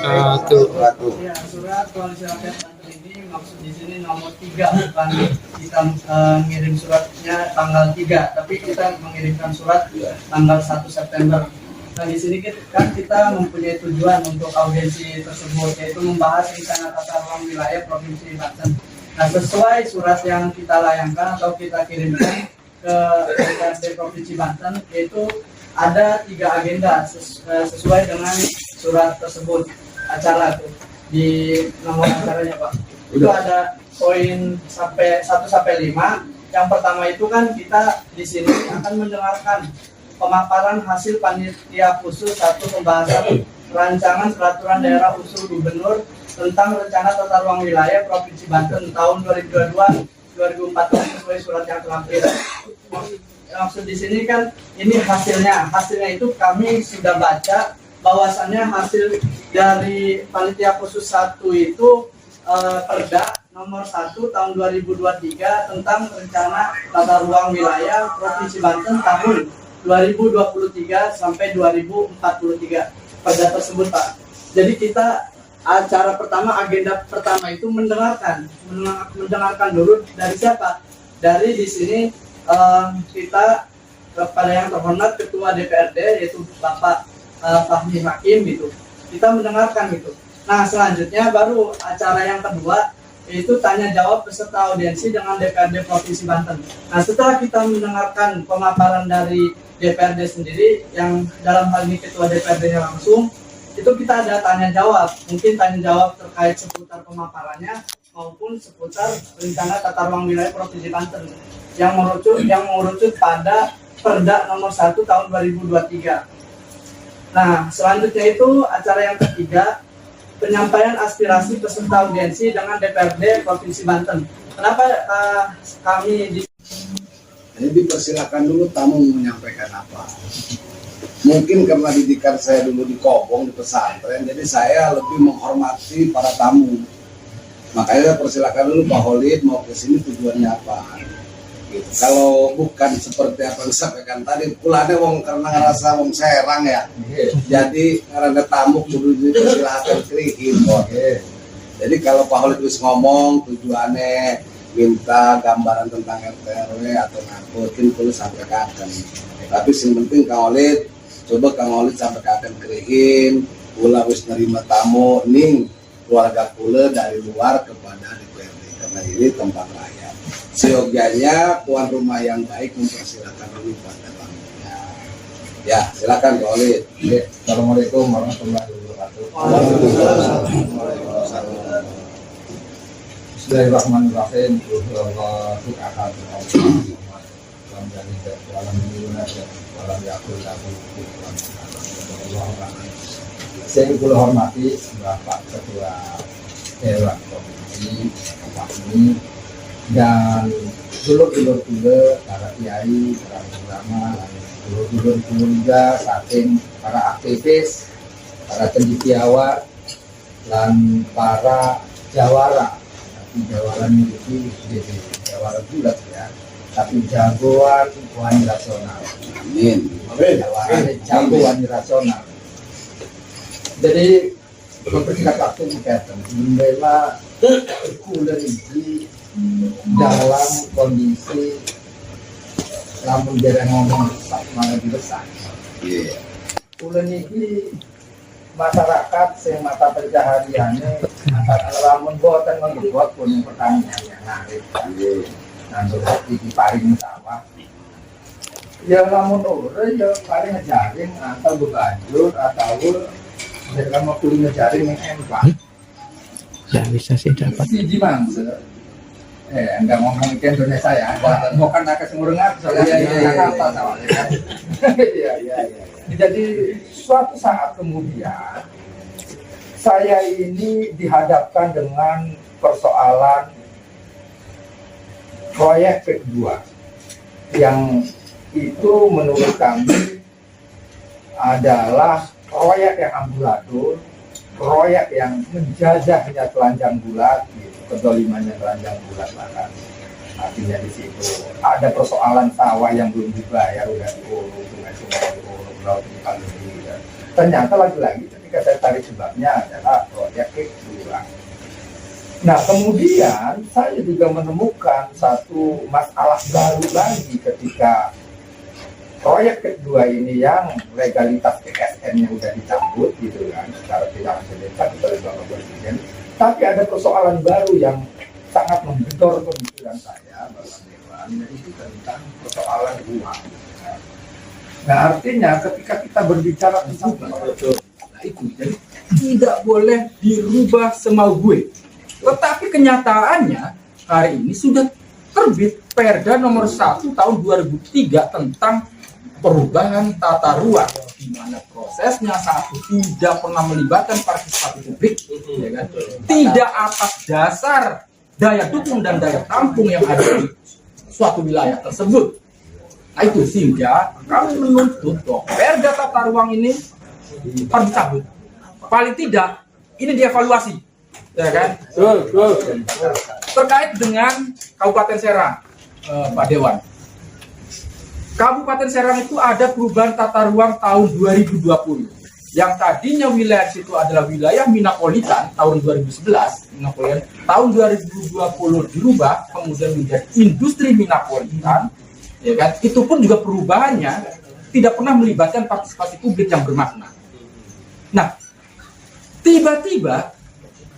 wabarakatuh. Ya, surat Koalisi Rakyat Banten ini maksud di sini nomor 3, bukan kita mengirim suratnya tanggal 3, tapi kita mengirimkan surat tanggal 1 September. Nah, di sini kan kita mempunyai tujuan untuk audiensi tersebut, yaitu membahas rencana tata ruang wilayah Provinsi Banten. Nah, sesuai surat yang kita layangkan atau kita kirimkan ke DPRD Provinsi Banten, yaitu ada 3 agenda sesuai dengan surat tersebut. Acara tuh di nomor acaranya, Pak, itu ada poin sampai 1 sampai 5. Yang pertama itu kan kita di sini akan mendengarkan pemaparan hasil panitia khusus 1 pembahasan rancangan peraturan daerah usul gubernur tentang rencana tata ruang wilayah Provinsi Banten tahun 2022-2014 sesuai surat yang terlampir. Maksud di sini kan ini hasilnya itu kami sudah baca bahwasannya hasil dari panitia khusus 1 itu Perda nomor 1 tahun 2023 tentang rencana tata ruang wilayah Provinsi Banten tahun 2023 sampai 2043 pada tersebut, Pak. Jadi kita acara pertama, agenda pertama itu mendengarkan dulu dari siapa? Dari di sini kita kepada yang terhormat Ketua DPRD yaitu Bapak Fahmi Hakim gitu. Kita mendengarkan gitu. Nah, selanjutnya baru acara yang kedua yaitu tanya jawab peserta audiensi dengan DPRD Provinsi Banten. Nah, setelah kita mendengarkan pemaparan dari DPRD sendiri yang dalam hal ini Ketua DPRD-nya langsung, itu kita ada tanya jawab, mungkin tanya jawab terkait seputar pemaparannya maupun seputar rencana tata ruang wilayah Provinsi Banten yang merucut pada Perda nomor 1 tahun 2023. Nah, selanjutnya itu acara yang ketiga, penyampaian aspirasi peserta audiensi dengan DPRD Provinsi Banten. Kenapa kami Jadi dipersilakan dulu tamu menyampaikan apa. Mungkin karena didikan saya dulu di Kobong, di pesantren, jadi saya lebih menghormati para tamu. Makanya persilakan dulu Pak Holid mau ke sini tujuannya apa. Gitu. Kalau bukan seperti apa yang disampaikan tadi, pulangnya wong karena ngerasa wong serang ya. Jadi karena tamu kudu dipersilakan kerihim. Jadi kalau Pak Holid bisa ngomong tujuannya minta gambaran tentang RT/RW atau mungkin perlu sampaikan. Tapi yang penting Kang Holid, coba Kang Holid sampaikan kerihin, pula wis nerima tamu ning keluarga pula dari luar kepada DPRD karena ini tempat rakyat. Seyogyanya tuan rumah yang baik mempersilakan dulu pada tamunya. Ya, silakan Kang Holid. Assalamualaikum warahmatullahi wabarakatuh. Bismillahirrahmanirrahim. Saya kula hormati Bapak Ketua Dewan Provinsi kami dan dulur-dulur para kiai, para ulama, dulur-dulur juga saking para aktivis, para cendekiawan dan para jawara. Jawara itu jawara bulat ya, tapi jagoan wani rasional. Amin. Jawara jagoan rasional. Jadi mempersingkat waktu kita membela kulen ini dalam kondisi lamun jarang ngomong mana besar. Kulen ini masyarakat yang mata pencahariannya antara lamun boten membuat pun pertaniannya narik nanti di paring sawah ya lamun ore ya paling ngejaring atau bebanjur atau mereka mau kulit ngejaring yang empang Ya bisa sih dapat. si Jimang enggak ngomong ikan Indonesia ya bukan nak semurungan soalnya Jakarta sawahnya iya jadi suatu saat kemudian saya ini dihadapkan dengan persoalan proyek kedua yang itu menurut kami adalah proyek yang amburadul, proyek yang menjajahnya telanjang bulat, gitu, kedolimannya telanjang bulat bahkan. Artinya di situ ada persoalan sawah yang belum dibayar, udah diurus, sungai-sungai diurus, laut di Ternyata lagi-lagi ketika saya tarik sebabnya adalah proyek kedua. Nah kemudian saya juga menemukan satu masalah baru lagi ketika proyek kedua ini yang legalitas PSN-nya udah dicabut gitu kan, secara tidak sebentar oleh Bapak Presiden. Tapi ada persoalan baru yang sangat menggedor pemikiran saya, Bapak Dewan, yaitu tentang persoalan uang. Nah artinya ketika kita berbicara tentang nah itu, jadi tidak boleh dirubah semau gue. Tetapi kenyataannya hari ini sudah terbit Perda nomor 1 tahun 2003 tentang perubahan tata ruang, di mana prosesnya satu tidak pernah melibatkan partisipasi publik, ya kan? Tidak atas dasar daya dukung dan daya tampung yang ada di suatu wilayah tersebut. Nah itu sehingga kami menuntut bahwa Perda tata ruang ini harus dicabut. Paling tidak ini dievaluasi, ya kan? Terkait dengan Kabupaten Serang, Pak Dewan. Kabupaten Serang itu ada perubahan tata ruang tahun 2020. Yang tadinya wilayah situ adalah wilayah Minapolitan tahun 2011, Minapolitan. Tahun 2020 dirubah kemudian menjadi industri Minapolitan. Ya kan? Itu pun juga perubahannya tidak pernah melibatkan partisipasi publik yang bermakna. Nah, tiba-tiba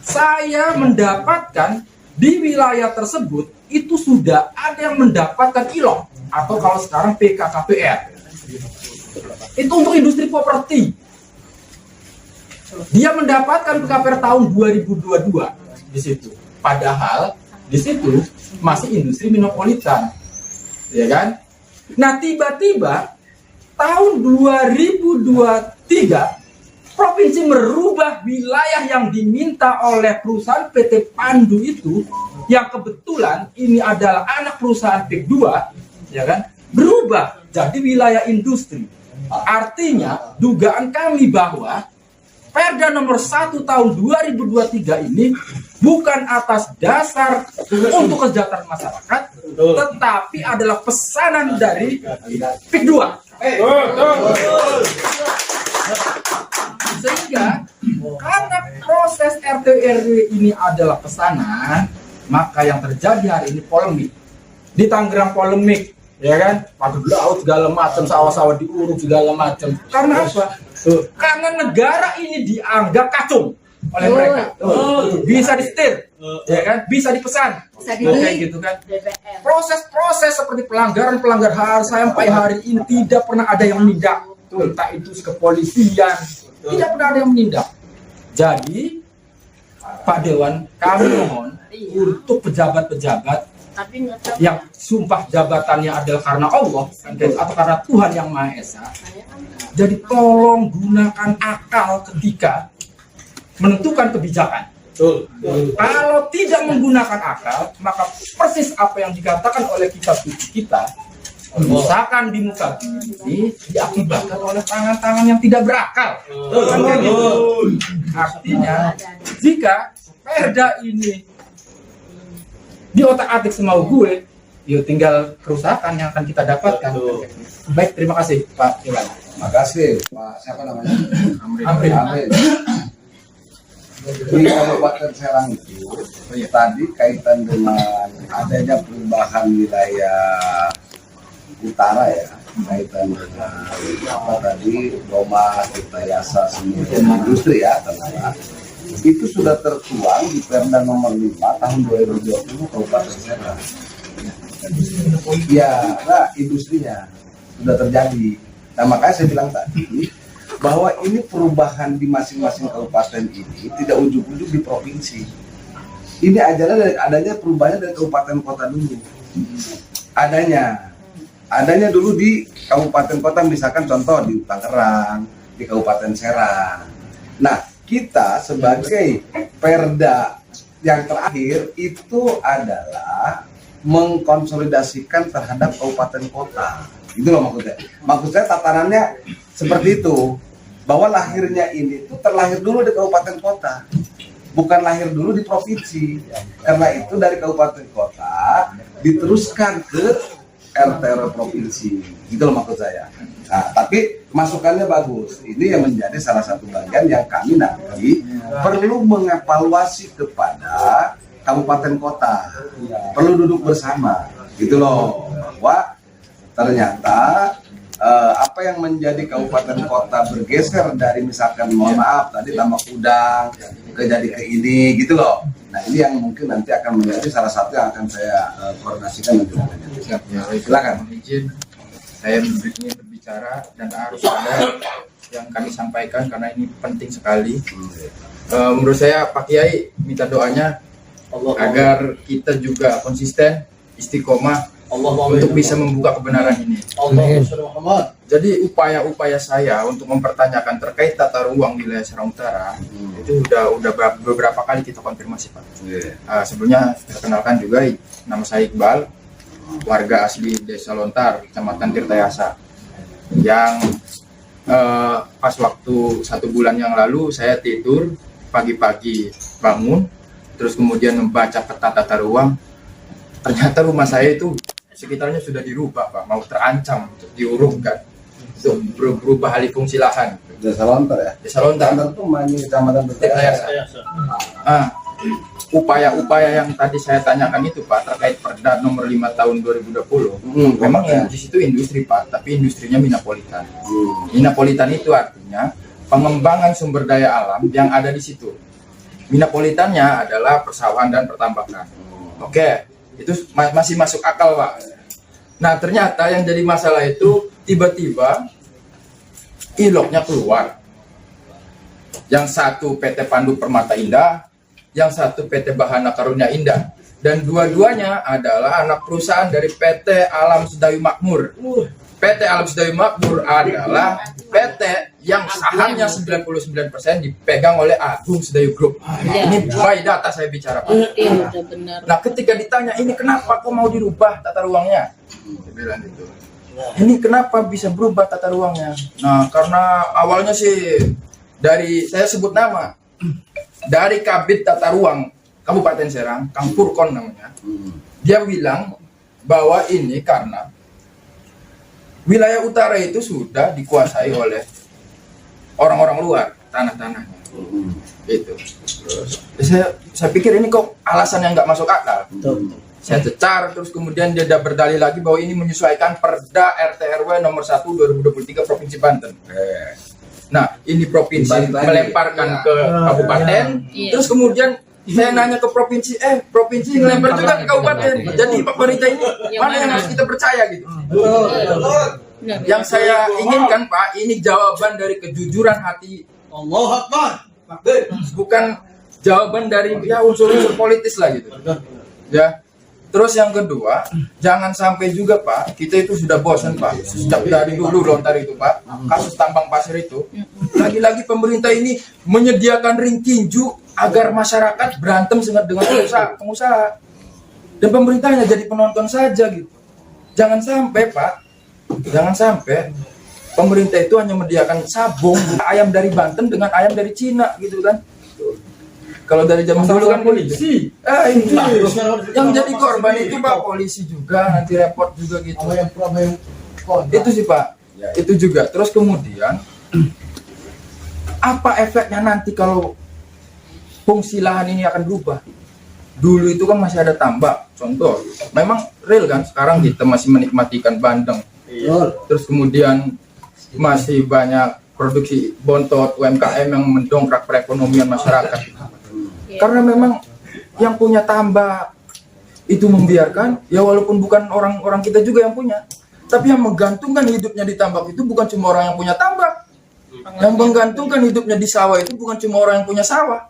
saya mendapatkan di wilayah tersebut itu sudah ada yang mendapatkan ILOK atau kalau sekarang PKKPR. Itu untuk industri properti. Dia mendapatkan PKPR tahun 2022 di situ. Padahal di situ masih industri Minapolitan. Ya kan? Nah tiba-tiba tahun 2023 provinsi merubah wilayah yang diminta oleh perusahaan PT Pandu itu, yang kebetulan ini adalah anak perusahaan PIK 2, ya kan, berubah jadi wilayah industri. Artinya dugaan kami bahwa Perda nomor 1 tahun 2023 ini bukan atas dasar untuk kesejahteraan masyarakat, tetapi adalah pesanan dari PIK 2. Sehingga karena proses RT RW ini adalah pesanan, maka yang terjadi hari ini polemik. Di Tangerang polemik, ya kan? Padu laut segala macam, sawah-sawah diuruk segala macam. Karena apa? Karena negara ini dianggap kacung oleh mereka. Bisa disetir, ya kan? Bisa dipesan, kayak gitu kan? Proses-proses seperti pelanggaran HAM sampai hari ini tidak pernah ada yang menindak. Entah itu kepolisian, tidak pernah ada yang menindak. Jadi, Pak Dewan, kami mohon untuk pejabat-pejabat yang sumpah jabatannya adalah karena Allah atau karena Tuhan Yang Maha Esa, jadi tolong gunakan akal ketika menentukan kebijakan. Kalau tidak menggunakan akal, maka persis apa yang dikatakan oleh kitab suci kita, kerusakan di muka bumi diakibatkan oleh tangan-tangan yang tidak berakal. Artinya, jika Perda ini di otak-atik semau gue, ya tinggal kerusakan yang akan kita dapatkan. Baik, terima kasih Pak Iwan. Terima kasih Pak, siapa namanya? Amrin. Di Kabupaten Serang itu tadi kaitan dengan adanya perubahan wilayah utara ya, kaitan dengan apa tadi Roma, Tirtayasa, Seni Industri ya, tenaga. Itu sudah tertuang di Perda nomor 5 tahun 2020 Kabupaten Serang. Ya, nah industrinya sudah terjadi. Nah makanya saya bilang tadi bahwa ini perubahan di masing-masing kabupaten ini tidak ujuk-ujuk di provinsi. Ini adanya perubahannya dari kabupaten kota dulu. Adanya dulu di kabupaten kota, misalkan contoh di Tangerang, di Kabupaten Serang. Nah, kita sebagai Perda yang terakhir itu adalah mengkonsolidasikan terhadap kabupaten kota. Itu loh maksudnya. Maksud saya tatanannya seperti itu, bahwa lahirnya ini tuh terlahir dulu di kabupaten kota, bukan lahir dulu di provinsi. Karena itu dari kabupaten kota diteruskan ke RT provinsi. Gitu loh maksud saya. Nah, tapi masukannya bagus. Ini yang menjadi salah satu bagian yang kami nanti perlu mengevaluasi kepada kabupaten kota. Perlu duduk bersama, gitu loh. Bahwa ternyata apa yang menjadi kabupaten kota bergeser dari misalkan mohon maaf tadi Tambak Udang jadi ke ini, gitu loh. Nah, ini yang mungkin nanti akan menjadi salah satu yang akan saya koordinasikan nanti. Silakan. Izin saya ini berbicara dan harus ada yang kami sampaikan karena ini penting sekali. Menurut saya Pak Kiai minta doanya agar kita juga konsisten, istiqomah untuk bisa membuka kebenaran ini. Jadi upaya-upaya saya untuk mempertanyakan terkait tata ruang wilayah Serang Utara itu udah beberapa kali kita konfirmasi, Pak. Sebelumnya perkenalkan juga, nama saya Iqbal, warga asli Desa Lontar, Kecamatan Tirtayasa, yang pas waktu 1 bulan yang lalu saya tidur pagi-pagi bangun, terus kemudian membaca peta tata ruang, ternyata rumah saya itu sekitarnya sudah dirubah, Pak, mau terancam untuk diurungkan, untuk berubah alih fungsi lahan. Desa Lontar ya? Desa Lontar itu Manyu Kecamatan Tirtayasa. Upaya-upaya yang tadi saya tanyakan itu, Pak, terkait Perda nomor 5 tahun 2020, memang yang di situ industri, Pak, tapi industrinya minapolitan. Minapolitan itu artinya pengembangan sumber daya alam yang ada di situ. Minapolitannya adalah persawahan dan pertambangan. Oke, itu masih masuk akal, Pak. Nah, ternyata yang jadi masalah itu tiba-tiba iloknya keluar. Yang satu PT Pandu Permata Indah, yang satu PT Bahana Karunia Indah, dan dua-duanya adalah anak perusahaan dari PT Alam Sedayu Makmur. PT Alam Sedayu Makmur adalah PT yang sahamnya 99% dipegang oleh Agung Sedayu Group. Ini by data saya bicara, Pak. Nah, ketika ditanya ini kenapa kok mau dirubah tata ruangnya, saya bilang gitu. Ini kenapa bisa berubah tata ruangnya? Nah, karena awalnya sih dari saya sebut nama dari Kabid Tata Ruang Kabupaten Serang, Kang Purkon namanya. Dia bilang bahwa ini karena wilayah utara itu sudah dikuasai oleh orang-orang luar, tanah-tanahnya. Itu. Saya pikir ini kok alasan yang nggak masuk akal. Saya cecar, terus kemudian dia berdalih lagi bahwa ini menyesuaikan Perda RT/RW nomor 1 2023 Provinsi Banten. Nah, ini provinsi melemparkan ke kabupaten, terus kemudian saya nanya ke provinsi, provinsi ngelempar juga ke kabupaten. Jadi pemerintah ini mana yang harus kita percaya gitu? Yang saya inginkan, Pak, ini jawaban dari kejujuran hati. Allah Akbar. Bukan jawaban dari ya unsur-unsur politis lah gitu. Ya. Terus yang kedua, jangan sampai juga, Pak, kita itu sudah bosan, Pak, sejak dari dulu Lontar itu, Pak, kasus tambang pasir itu, lagi-lagi pemerintah ini menyediakan ring tinju agar masyarakat berantem dengan pengusaha, dan pemerintahnya jadi penonton saja gitu. Jangan sampai, Pak, jangan sampai pemerintah itu hanya menyediakan sabung ayam dari Banten dengan ayam dari Cina gitu kan. Kalau dari zaman dulu kan polisi. Yang jadi korban itu, Pak, polisi juga, nanti repot juga gitu. Itu sih, Pak. Itu juga. Terus kemudian apa efeknya nanti kalau fungsi lahan ini akan berubah? Dulu itu kan masih ada tambak. Contoh, memang real kan sekarang kita masih menikmati ikan bandeng. Terus kemudian masih banyak produksi bontot UMKM yang mendongkrak perekonomian masyarakat. Karena memang yang punya tambak itu membiarkan, ya walaupun bukan orang-orang kita juga yang punya, tapi yang menggantungkan hidupnya di tambak itu bukan cuma orang yang punya tambak. Yang menggantungkan hidupnya di sawah itu bukan cuma orang yang punya sawah.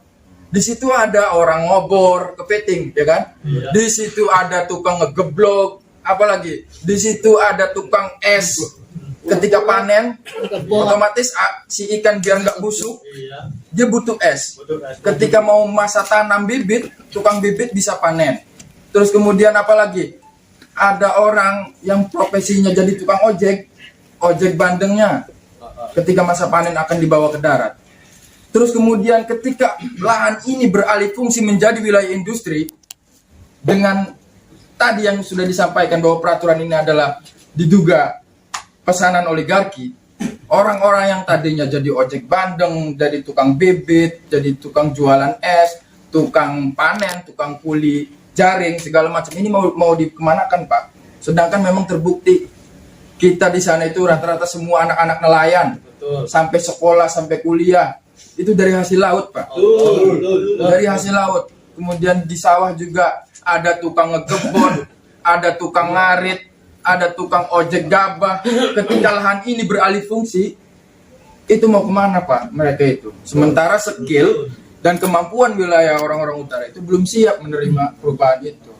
Di situ ada orang ngobor, kepiting, ya kan? Di situ ada tukang ngegeblok, apalagi di situ ada tukang es. Ketika panen, otomatis si ikan biar nggak busuk, dia butuh es. Ketika mau masa tanam bibit, tukang bibit bisa panen. Terus kemudian apalagi ada orang yang profesinya jadi tukang ojek bandengnya. Ketika masa panen akan dibawa ke darat. Terus kemudian ketika lahan ini beralih fungsi menjadi wilayah industri, dengan tadi yang sudah disampaikan bahwa peraturan ini adalah diduga pesanan oligarki, orang-orang yang tadinya jadi ojek bandeng, jadi tukang bibit, jadi tukang jualan es, tukang panen, tukang kuli jaring, segala macam ini mau dikemanakan, Pak? Sedangkan memang terbukti kita di sana itu rata-rata semua anak-anak nelayan. Betul. Sampai sekolah, sampai kuliah itu dari hasil laut, Pak. Dari hasil laut. Kemudian di sawah juga ada tukang ngegebon, ada tukang ngarit, ada tukang ojek gabah. Ketika lahan ini beralih fungsi, itu mau kemana, Pak, mereka itu? Sementara skill dan kemampuan wilayah orang-orang utara itu belum siap menerima perubahan itu.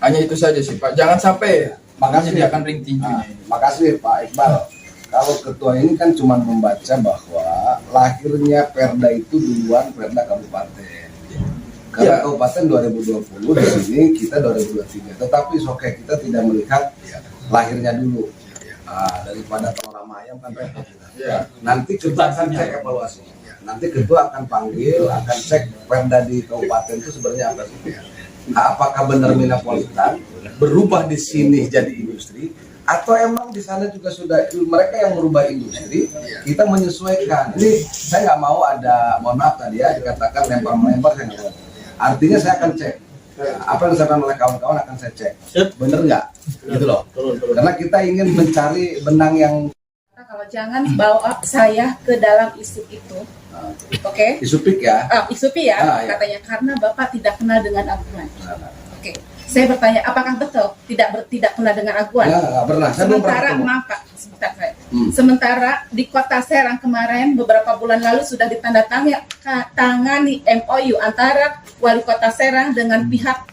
Hanya itu saja sih, Pak. Jangan sampai menyediakan ring tinjunya. Makasih Pak Iqbal. Kalau ketua ini kan cuma membaca bahwa lahirnya Perda itu duluan Perda kabupaten. Karena kabupaten 2020 di sini kita 2023. Tetapi oke, kita tidak melihat lahirnya dulu. Daripada panorama ayam kan repot. Nanti kita akan cek evaluasinya. Nanti ketua akan panggil, akan cek Perda di kabupaten itu sebenarnya apa sih? Apakah benar Minapolitan berubah di sini jadi industri, atau emang di sana juga sudah mereka yang merubah industri, kita menyesuaikan. Ini saya nggak mau ada, mohon maaf tadi ya dikatakan lempar-lempar, saya nggak mau. Artinya saya akan cek apa yang disampaikan oleh kawan-kawan, akan saya cek bener nggak, gitu loh. Karena kita ingin mencari benang yang. Kalau jangan bawa saya ke dalam isu itu, oke? Isu PIK ya? Isu PIK ya, katanya karena Bapak tidak kenal dengan aguan. Oke, saya bertanya, apakah betul tidak kenal dengan aguan? Ya, nggak pernah. Sementara, maaf Pak, sebentar saya. Sementara di Kota Serang kemarin beberapa bulan lalu sudah ditandatangani MOU antara Wali Kota Serang dengan pihak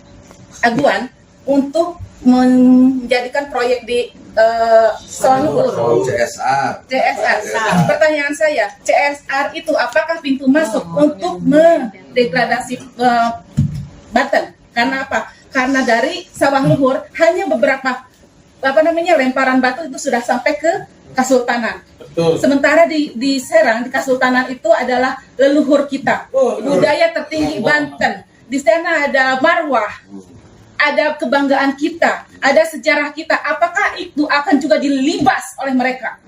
aguan untuk menjadikan proyek di Sawah-Luhur. CSR. Pertanyaan saya, CSR itu apakah pintu masuk untuk mendegradasi Banten? Karena apa? Karena dari Sawah-Luhur hanya beberapa lemparan batu itu sudah sampai ke Kesultanan. Betul. Sementara di Serang, di Kesultanan itu adalah leluhur kita, budaya tertinggi Banten. Di sana ada marwah, ada kebanggaan kita, ada sejarah kita. Apakah itu akan juga dilibas oleh mereka?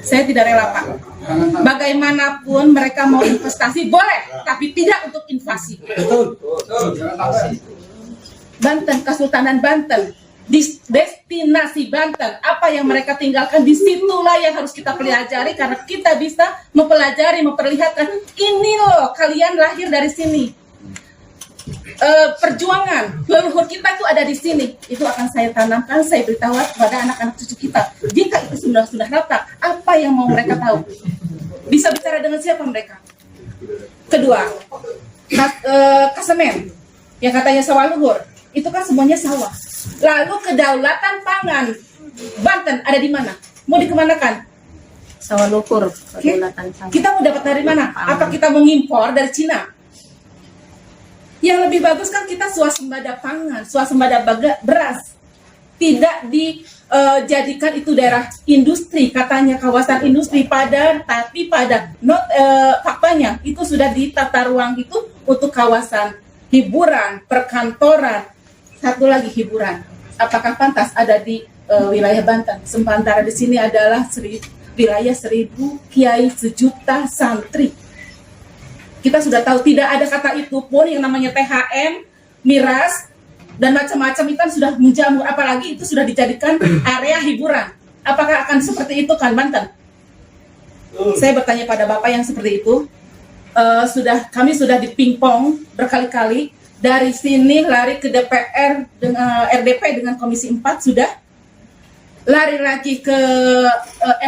Saya tidak rela, Pak. Bagaimanapun mereka mau investasi boleh, tapi tidak untuk invasi. Banten, Kesultanan Banten, destinasi Banten, apa yang mereka tinggalkan, disitulah yang harus kita pelajari, karena kita bisa mempelajari, memperlihatkan ini loh, kalian lahir dari sini. Perjuangan leluhur kita itu ada di sini. Itu akan saya tanamkan, saya beritahu kepada anak-anak cucu kita. Jika itu sudah rata, apa yang mau mereka tahu? Bisa bicara dengan siapa mereka? Kedua, Kasemen yang katanya Sawah-Luhur, itu kan semuanya sawah. Lalu kedaulatan pangan Banten ada di mana? Mau dikemanakan? Sawah-Luhur, kedaulatan pangan. Kita mau dapat dari mana? Apa kita mau ngimpor dari Cina? Yang lebih bagus kan kita swasembada pangan, swasembada beras. Tidak dijadikan itu daerah industri, katanya kawasan industri, tapi faktanya itu sudah ditata ruang itu untuk kawasan hiburan, perkantoran. Satu lagi hiburan. Apakah pantas ada di wilayah Banten? Sementara di sini adalah wilayah 1000 kiai, 1 juta santri. Kita sudah tahu tidak ada kata itu pun yang namanya THM, miras, dan macam-macam itu kan sudah menjamur. Apalagi itu sudah dijadikan area hiburan. Apakah akan seperti itu kan Banten? Saya bertanya pada Bapak yang seperti itu. Kami sudah dipingpong berkali-kali. Dari sini lari ke DPR dengan RDP dengan Komisi 4 sudah. Lari lagi ke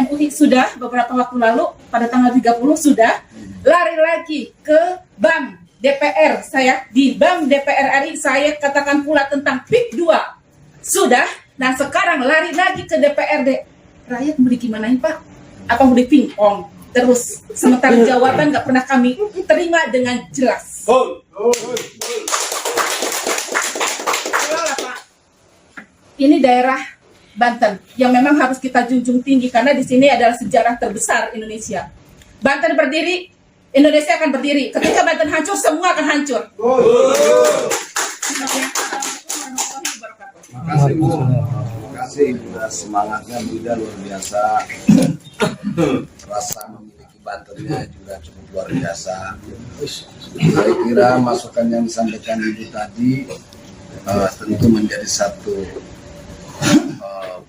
MUI sudah beberapa waktu lalu pada tanggal 30 sudah. Lari lagi ke BAM DPR, saya di BAM DPR RI saya katakan pula tentang PIK 2 sudah. Dan sekarang lari lagi ke DPRD. Rakyat mau digimanain, Pak? Apa mau dipingpong terus? Sementara jawaban nggak pernah kami terima dengan jelas. Itulah, Pak. Ini daerah Banten yang memang harus kita junjung tinggi, karena di sini adalah sejarah terbesar Indonesia. Banten berdiri, Indonesia akan berdiri. Ketika Banten hancur, semua akan hancur. Terima kasih Bu. kasih Bunda, semangatnya Bunda luar biasa. Rasa memiliki Bantennya juga cukup luar biasa. Saya kira masukan yang disampaikan Ibu tadi tentu menjadi satu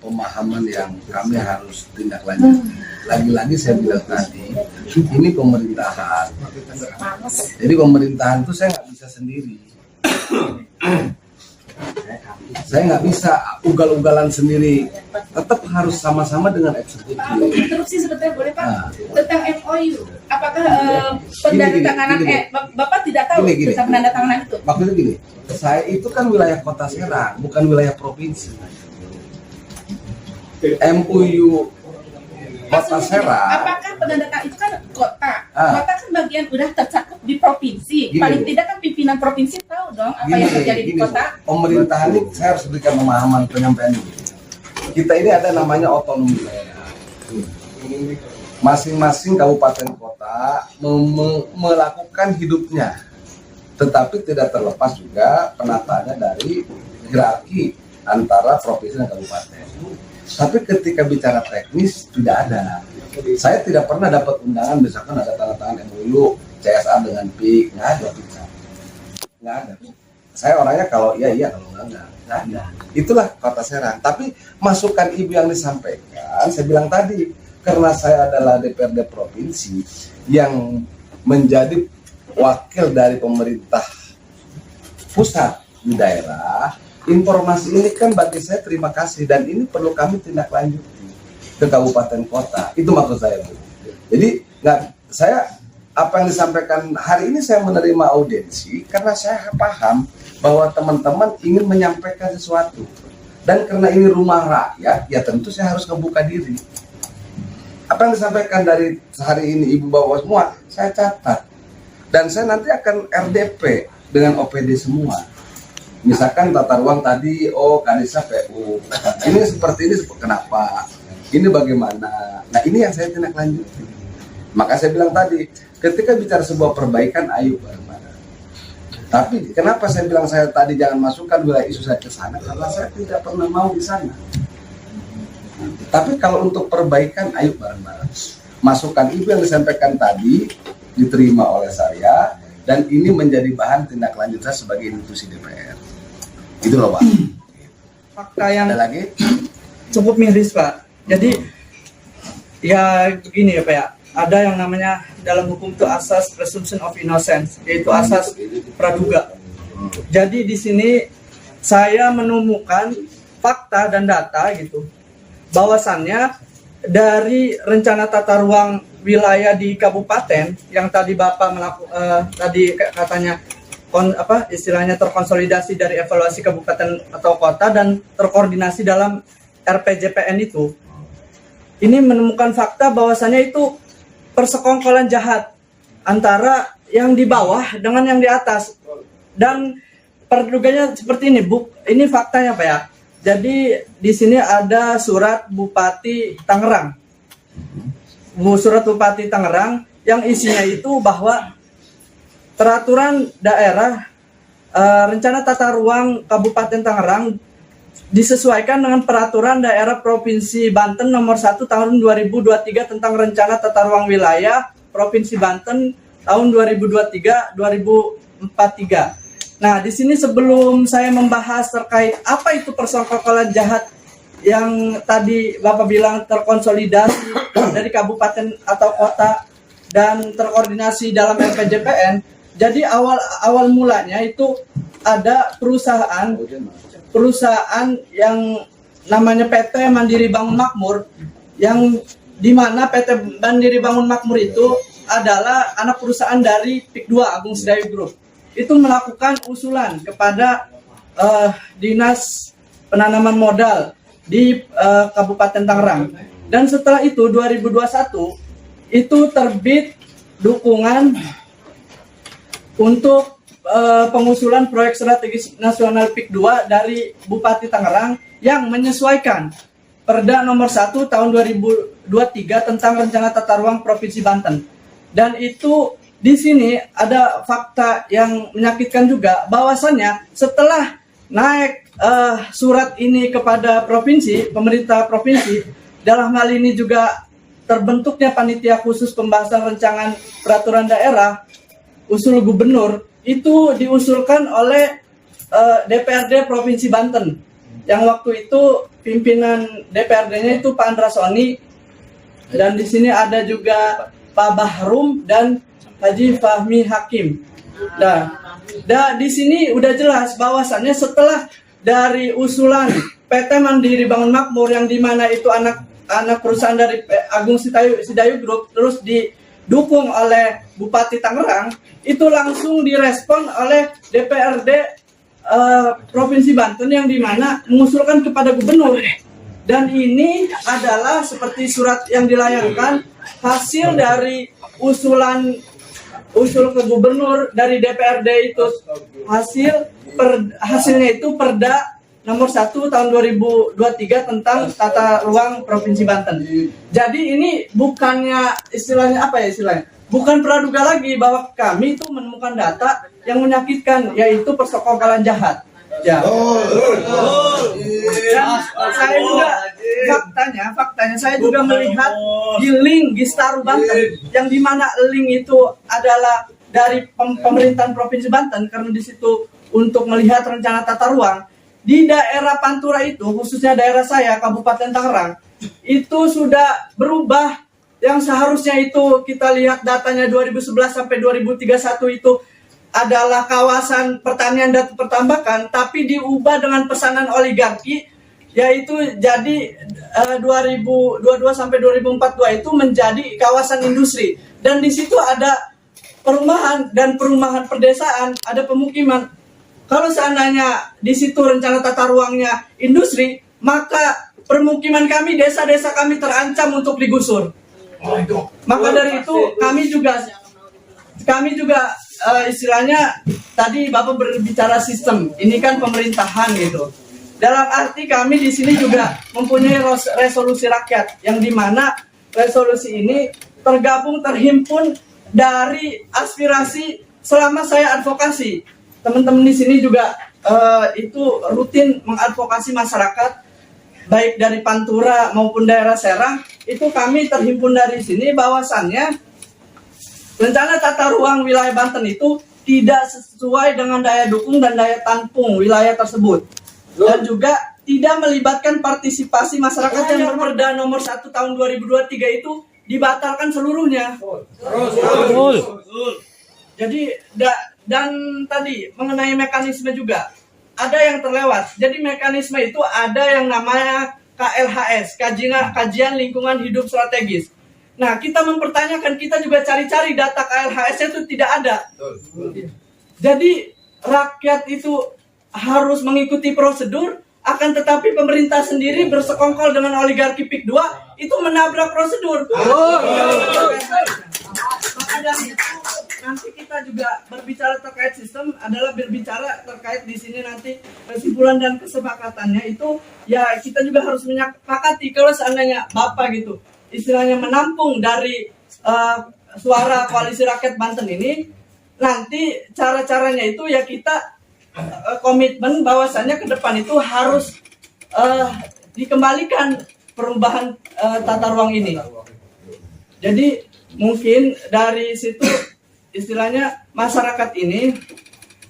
pemahaman yang kami harus tindak lanjut. Lagi-lagi saya bilang tadi, ini pemerintahan. Jadi pemerintahan itu saya nggak bisa sendiri. Saya nggak bisa ugal-ugalan sendiri. Tetap harus sama-sama dengan eksekutif. Interupsi sebentar boleh Pak? Tentang MOU, apakah penandatanganan Bapak tidak tahu tentang penandatanganan itu? Maksudnya gini, saya itu kan wilayah Kota Serang, bukan wilayah provinsi. MOU Kota Serang. Apakah penandatangan itu kan kota? Kota kan bagian udah tercakup di provinsi. Gini. Paling tidak kan pimpinan provinsi tahu dong apa yang terjadi di kota. Pemerintahan ini saya harus berikan pemahaman penyampaian ini. Kita ini ada namanya otonomi daerah. Masing-masing kabupaten kota melakukan hidupnya, tetapi tidak terlepas juga penataannya dari hierarki antara provinsi dan kabupaten. Tapi ketika bicara teknis tidak ada. Saya tidak pernah dapat undangan misalkan ada tanda tangan MOU CSA dengan PIK, nggak ada. Nggak ada. Saya orangnya kalau iya kalau enggak ada. Itulah Kota Serang. Tapi masukan Ibu yang disampaikan, saya bilang tadi, karena saya adalah DPRD provinsi yang menjadi wakil dari pemerintah pusat di daerah, informasi ini kan bagi saya terima kasih dan ini perlu kami tindak lanjuti ke kabupaten kota. Itu maksud saya, Bu. Jadi saya apa yang disampaikan hari ini saya menerima audiensi karena saya paham bahwa teman-teman ingin menyampaikan sesuatu. Dan karena ini rumah rakyat, ya tentu saya harus membuka diri. Apa yang disampaikan dari hari ini Ibu bawa semua, saya catat. Dan saya nanti akan RDP dengan OPD semua. Misalkan tata ruang tadi, Kanisa PU. Ini seperti ini, kenapa? Ini bagaimana? Nah ini yang saya tindak lanjuti. Maka saya bilang tadi, ketika bicara sebuah perbaikan, ayo bareng-bareng. Tapi kenapa saya bilang saya tadi jangan masukkan wilayah isu saya ke sana? Karena saya tidak pernah mau di sana. Tapi kalau untuk perbaikan, ayo bareng-bareng. Masukan Ibu yang disampaikan tadi diterima oleh saya dan ini menjadi bahan tindak lanjut saya sebagai institusi DPR. Itu loh Pak. Fakta yang Ada lagi? cukup miris Pak. Jadi ya begini ya Pak ya. Ada yang namanya dalam hukum itu asas presumption of innocence, yaitu asas praduga. Jadi di sini saya menemukan fakta dan data gitu, bahwasannya dari rencana tata ruang wilayah di kabupaten yang tadi Bapak tadi katanya istilahnya terkonsolidasi dari evaluasi kabupaten atau kota dan terkoordinasi dalam RPJPN itu. Ini menemukan fakta bahwasannya itu persekongkolan jahat antara yang di bawah dengan yang di atas. Dan perduganya seperti ini, ini faktanya Pak ya. Jadi di sini ada surat Bupati Tangerang. Surat Bupati Tangerang yang isinya itu bahwa peraturan daerah rencana tata ruang Kabupaten Tangerang disesuaikan dengan peraturan daerah Provinsi Banten nomor 1 tahun 2023 tentang rencana tata ruang wilayah Provinsi Banten tahun 2023-2043. Nah, di sini sebelum saya membahas terkait apa itu persekongkolan jahat yang tadi Bapak bilang terkonsolidasi dari kabupaten atau kota dan terkoordinasi dalam RPJPN, jadi awal mulanya itu ada perusahaan yang namanya PT Mandiri Bangun Makmur, yang dimana PT Mandiri Bangun Makmur itu adalah anak perusahaan dari PIK 2 Agung Sedayu Group. Itu melakukan usulan kepada Dinas Penanaman Modal di Kabupaten Tangerang. Dan setelah itu 2021 itu terbit dukungan untuk pengusulan proyek strategis nasional PIK 2 dari Bupati Tangerang yang menyesuaikan Perda nomor 1 tahun 2023 tentang rencana tata ruang Provinsi Banten. Dan itu di sini ada fakta yang menyakitkan juga, bahwasannya setelah naik surat ini kepada provinsi, pemerintah provinsi, dalam hal ini juga terbentuknya panitia khusus pembahasan rancangan peraturan daerah, usul gubernur, itu diusulkan oleh DPRD Provinsi Banten. Yang waktu itu pimpinan DPRD-nya itu Pak Andra Soni, dan di sini ada juga Pak Bahrum dan Haji Fahmi Hakim. Nah, di sini udah jelas bahwasannya setelah dari usulan PT Mandiri Bangun Makmur yang dimana itu anak perusahaan dari Agung Sidayu Group, terus didukung oleh Bupati Tangerang, itu langsung direspon oleh DPRD Provinsi Banten yang dimana mengusulkan kepada gubernur. Dan ini adalah seperti surat yang dilayangkan hasil dari usul ke gubernur dari DPRD itu, hasilnya itu Perda nomor 1 tahun 2023 tentang tata ruang Provinsi Banten. Jadi ini bukannya istilahnya apa ya istilahnya? Bukan praduga lagi bahwa kami itu menemukan data yang menyakitkan, yaitu persekongkolan jahat. Ya. Dan saya juga faktanya saya juga melihat di link Gistaru Banten yang dimana link itu adalah dari pemerintahan Provinsi Banten, karena di situ untuk melihat rencana tata ruang di daerah Pantura itu, khususnya daerah saya Kabupaten Tangerang, itu sudah berubah. Yang seharusnya itu kita lihat datanya 2011 sampai 2031 itu adalah kawasan pertanian dan pertambakan, tapi diubah dengan pesanan oligarki, yaitu jadi 2022 sampai 2042 itu menjadi kawasan industri, dan di situ ada perumahan dan perumahan perdesaan, ada pemukiman. Kalau seandainya di situ rencana tata ruangnya industri, maka permukiman kami, desa-desa kami terancam untuk digusur. Maka dari itu kami juga istilahnya tadi Bapak berbicara sistem, ini kan pemerintahan gitu. Dalam arti kami di sini juga mempunyai resolusi rakyat yang dimana resolusi ini terhimpun dari aspirasi selama saya advokasi. Teman-teman di sini juga itu rutin mengadvokasi masyarakat baik dari Pantura maupun daerah Serang. Itu kami terhimpun dari sini bahwasannya rencana tata ruang wilayah Banten itu tidak sesuai dengan daya dukung dan daya tampung wilayah tersebut, dan juga tidak melibatkan partisipasi masyarakat yang Perda nomor 1 tahun 2023 itu dibatalkan seluruhnya. Jadi dan tadi mengenai mekanisme juga ada yang terlewat. Jadi mekanisme itu ada yang namanya KLHS, Kajian Lingkungan Hidup Strategis. Nah, kita mempertanyakan, kita juga cari-cari data KLHS itu tidak ada. Jadi rakyat itu harus mengikuti prosedur, akan tetapi pemerintah sendiri bersekongkol dengan oligarki PIK 2 itu menabrak prosedur. Maka dari itu nanti kita juga berbicara terkait sistem adalah berbicara terkait di sini nanti kesimpulan dan kesepakatannya itu ya kita juga harus menyepakati kalau seandainya Bapak gitu istilahnya menampung dari suara Koalisi Rakyat Banten ini, nanti cara-caranya itu ya kita komitmen bahwasannya ke depan itu harus dikembalikan perubahan tata ruang ini. Jadi mungkin dari situ istilahnya masyarakat ini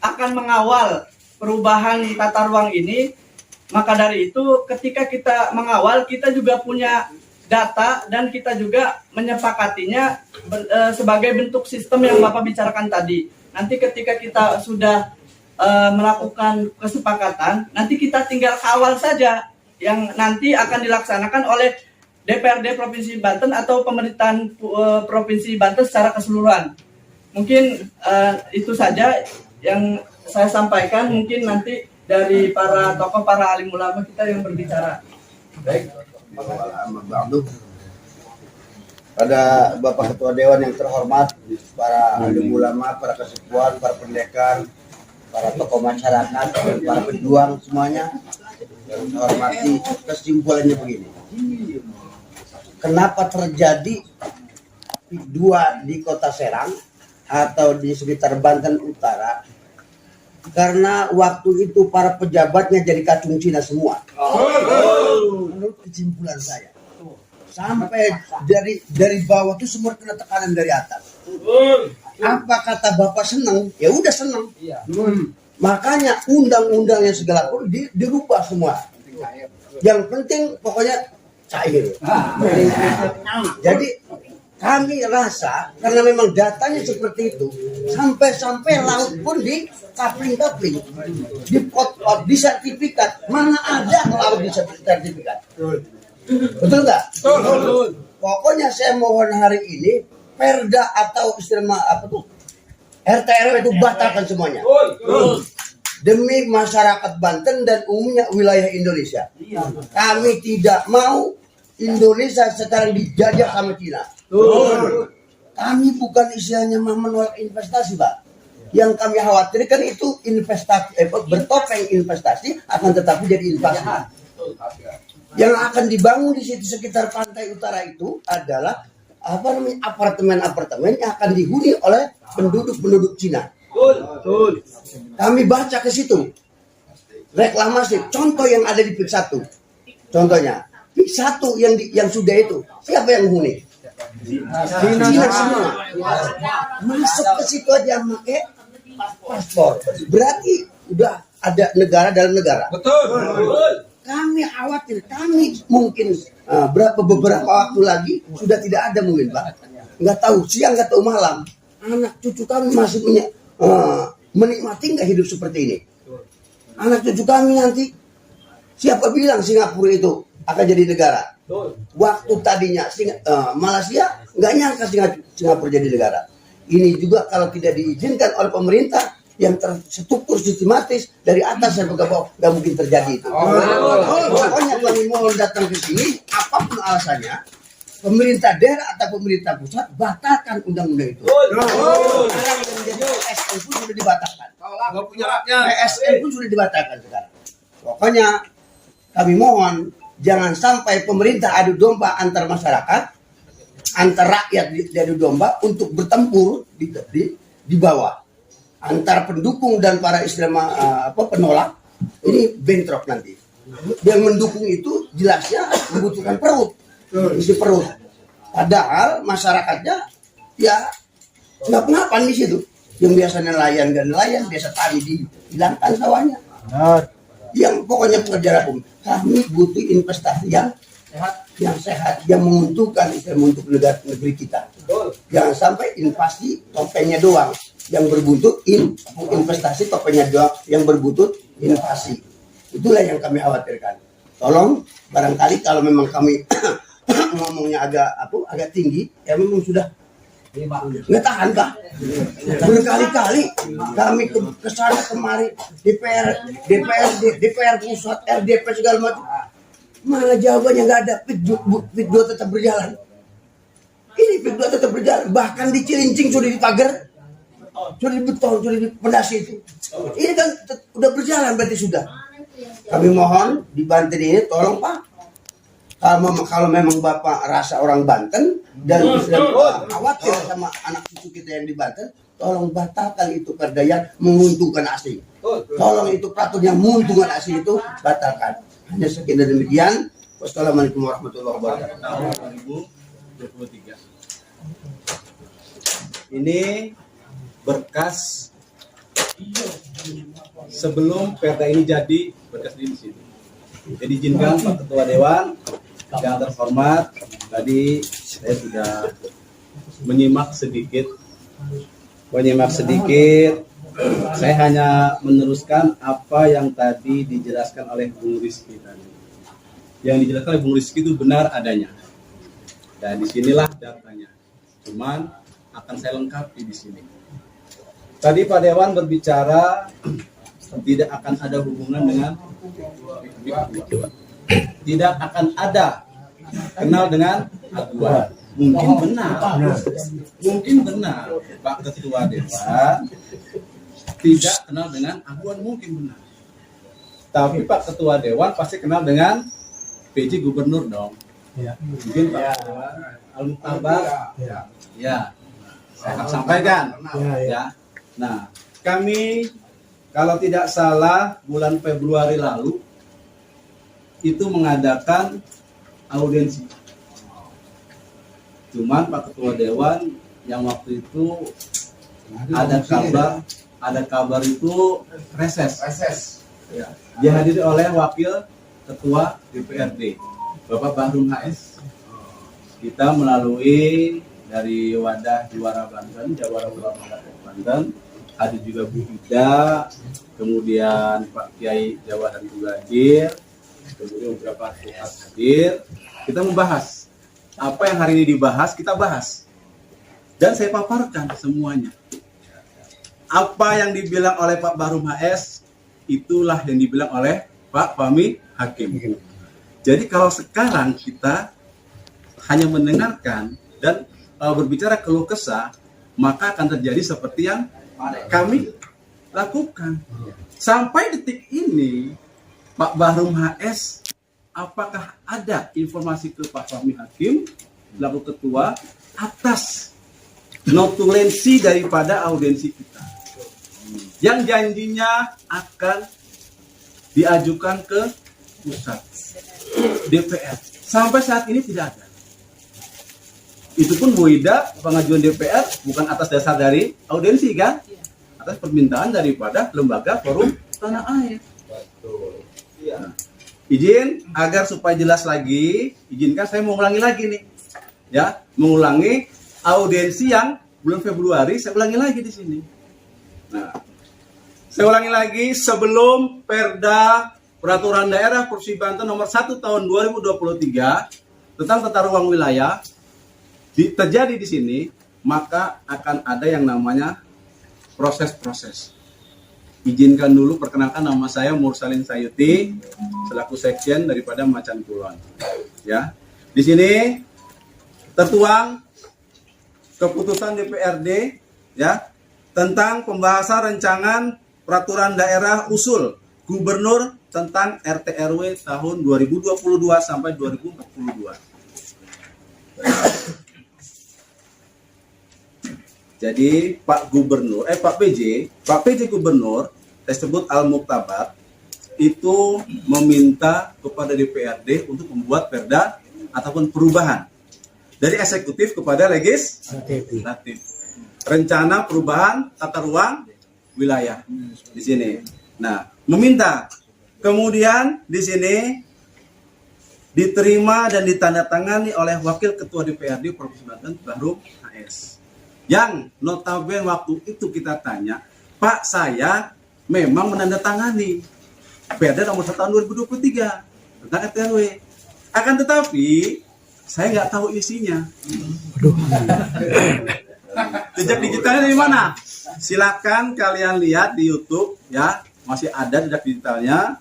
akan mengawal perubahan tata ruang ini. Maka dari itu ketika kita mengawal, kita juga punya data dan kita juga menyepakatinya sebagai bentuk sistem yang Bapak bicarakan tadi. Nanti ketika kita sudah melakukan kesepakatan, nanti kita tinggal kawal saja yang nanti akan dilaksanakan oleh DPRD Provinsi Banten atau pemerintahan Provinsi Banten secara keseluruhan. Mungkin itu saja yang saya sampaikan. Mungkin nanti dari para tokoh, para alim ulama kita yang berbicara. Baik, pada Bapak Ketua Dewan yang terhormat, para alim ulama, para kesepuan, para pendekar, para tokoh masyarakat, dan para pejuang semuanya yang saya hormati, kesimpulannya begini. Kenapa terjadi dua di Kota Serang atau di sekitar Banten Utara karena waktu itu para pejabatnya jadi kacung Cina semua. Menurut kesimpulan saya, sampai dari bawah itu semua kena tekanan dari atas. Apa kata Bapak senang? Ya udah senang. Makanya undang-undang yang segala pun dirubah semua. Yang penting pokoknya cair. Jadi kami rasa karena memang datanya seperti itu, sampai laut pun di kapling-kapling, di pot-pot, di sertifikat. Mana ada laut di sertifikat? Betul nggak? Betul. Pokoknya saya mohon hari ini perda atau istilah apa tuh RT/RW itu batalkan semuanya. Demi masyarakat Banten dan umumnya wilayah Indonesia. Kami tidak mau Indonesia sekarang dijajah sama Cina. Kami bukan istilahnya menolak investasi, Pak. Yang kami khawatirkan itu investasi, bertopeng investasi akan tetapi jadi invasi. Yang akan dibangun di situ sekitar pantai utara itu adalah apartemen-apartemen yang akan dihuni oleh penduduk Cina. Kami baca ke situ reklamasi. Contoh yang ada di PIK 1. Contohnya PIK 1 yang sudah itu siapa yang menghuni? Cina semua. Masuk ke situ aja pakai paspor. Berarti udah ada negara dalam negara. Betul. Kami khawatir, kami mungkin beberapa waktu lagi sudah tidak ada mungkin, Pak. Nggak tahu siang, nggak tahu malam. Anak cucu kami masih menikmati nggak hidup seperti ini. Anak cucu kami nanti siapa bilang Singapura itu akan jadi negara? Waktu tadinya Malaysia nggak nyangka Singapura jadi negara. Ini juga kalau tidak diizinkan oleh pemerintah yang terstruktur sistematis dari atas sampai ke bawah nggak mungkin terjadi itu. Pokoknya kami mohon datang ke sini apapun alasannya, pemerintah daerah atau pemerintah pusat batalkan undang-undang itu. Sekarang yang menjadi PSN pun sudah dibatalkan. PSN pun sudah dibatalkan sekarang. Pokoknya kami mohon jangan sampai pemerintah adu domba antar masyarakat, antar rakyat diadu domba untuk bertempur di bawah. Antara pendukung dan para penolak ini bentrok nanti. Yang mendukung itu jelasnya membutuhkan perut, isi perut. Padahal masyarakatnya ya nggak kenapa di situ. Yang biasa nelayan dan nelayan, biasa tani dihilangkan sawahnya. Yang pokoknya pekerja hukum kami butuh investasi yang sehat, yang menguntungkan untuk negeri kita. Jangan sampai invasi topengnya doang yang berbuntut investasi, topengnya doang yang berbuntut invasi. Itulah yang kami khawatirkan. Tolong barangkali kalau memang kami ngomongnya agak tinggi, ya memang sudah nggak tahan, Pak. Berkali-kali kami kesana kemari DPR pusat, RDP segala macam. Mana jawabannya nggak ada. PIK 2 tetap berjalan. Ini PIK 2 tetap berjalan. Bahkan di Cilincing sudah dipagar, sudah dibeton, sudah dipendasi itu. Ini kan udah berjalan berarti sudah. Kami mohon di Banten ini tolong, Pak. Kalau memang Bapak rasa orang Banten dan khawatir sama anak cucu kita yang di Banten, tolong batalkan itu perda yang menguntungkan asing. Tolong itu peraturan yang menguntungkan asing itu batalkan. Hanya sekian dan demikian. Wassalamualaikum warahmatullahi wabarakatuh. 2023. Ini berkas sebelum perda ini jadi berkas di sini. Jadi izinkan Pak Ketua Dewan yang terhormat, tadi saya sudah menyimak sedikit. Saya hanya meneruskan apa yang tadi dijelaskan oleh Bung Rizky tadi. Yang dijelaskan oleh Bung Rizky itu benar adanya. Dan disinilah datanya. Cuman akan saya lengkapi di sini. Tadi Pak Dewan berbicara tidak akan ada hubungan dengan tidak akan ada kenal dengan aduan. Mungkin benar Pak Ketua Dewan tidak kenal dengan aduan, mungkin benar. Tapi Pak Ketua Dewan pasti kenal dengan PJ Gubernur dong. Mungkin Pak Dewan Al-Muhtabar. Ya, saya akan sampaikan. Ya. Nah, kami kalau tidak salah bulan Februari lalu itu mengadakan audiensi. Cuman Pak Ketua Dewan yang waktu itu ada kabar itu reses. Ya. Dihadiri oleh Wakil Ketua DPRD Bapak Bahrum HS. Kita melalui dari wadah Juara Banten, Jawara Ulama Banten, ada juga Bu Ida, kemudian Pak Kiai Jawa dan juga hadir, kemudian beberapa advokat hadir. Kita membahas apa yang hari ini dibahas, kita bahas. Dan saya paparkan semuanya. Apa yang dibilang oleh Pak Bahrum HS, itulah yang dibilang oleh Pak Fahmi Hakim. Jadi kalau sekarang kita hanya mendengarkan dan berbicara keluh kesah, maka akan terjadi seperti yang kami lakukan. Sampai detik ini, Pak Bahrum HS, apakah ada informasi ke Pak Fahmi Hakim, selaku ketua, atas notulensi daripada audiensi kita, yang janjinya akan diajukan ke pusat DPR. Sampai saat ini tidak ada. Itu pun Bu Ida, pengajuan DPR bukan atas dasar dari audiensi kan? Atas permintaan daripada lembaga forum tanah air. Nah, izin agar supaya jelas lagi, izinkan saya mengulangi lagi nih. Ya, mengulangi audiensi yang bulan Februari, saya ulangi lagi di sini. Nah, saya ulangi lagi, sebelum Perda Peraturan Daerah Provinsi Banten nomor 1 tahun 2023 tentang tata ruang wilayah terjadi di sini, maka akan ada yang namanya proses-proses. Izinkan dulu perkenalkan, nama saya Mursalin Sayuti selaku sekjen daripada Macan Kulon. Ya, di sini tertuang keputusan DPRD ya tentang pembahasan rancangan peraturan daerah usul gubernur tentang RT/RW tahun 2022 sampai 2042. Jadi Pak PJ Gubernur tersebut Al-Muktabar itu meminta kepada DPRD untuk membuat perda ataupun perubahan dari eksekutif kepada legislatif. Rencana perubahan tata ruang wilayah di sini. Nah, meminta. Kemudian di sini diterima dan ditandatangani oleh Wakil Ketua DPRD Provinsi Banten Bahrum HS. Yang notabene waktu itu kita tanya, Pak, saya memang menandatangani Perda nomor 1 tahun 2023 tentang RT/RW. Akan tetapi saya nggak tahu isinya. Jejak digitalnya dari mana? Silakan kalian lihat di YouTube ya, masih ada jejak digitalnya